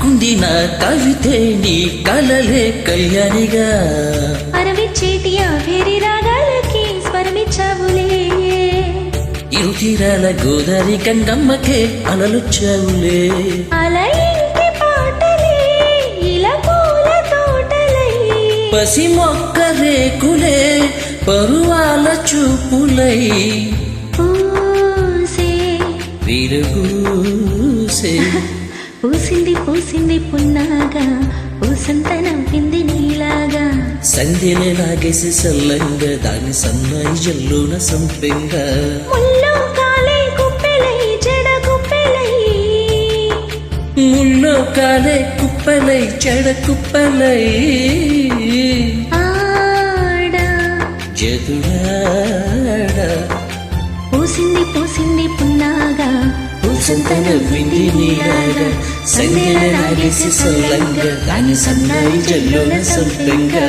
కుందిన కవితే నీ కలలే కళ్యాణిగా అరవిచ్చేటి ఆ వేరి రాగాలకి స్వరమిచ్చావులే ఇరుతీరాల గోదారి గంగమ్మకే అలలుచ్చావులే అలా ఇంటి పాటలే ఇలా పూల తోటలై పసి మొక్క రేకులే పరువాల చూపులై పూసే విరుగుసే పూసింది పూసింది పున్నాగా పూసంత నవ్వింది నీలాగా సంధ్యలే లాగేసి సల్లంగా దాని సన్నాయి జల్లున సంపెంగా ముల్లో కాలే కుప్పెలై జడ కుప్పెలై ముల్లో కాలే కుప్పలై చెడ కుప్పలై ఆడా జదుడాడా పూసింది పూసింది పున్నాగా పూసంత నవ్వింది నీలాగా సంధ్యలే లాగేసి సల్లంగా దాని సన్నాయి జల్లున సంపెంగా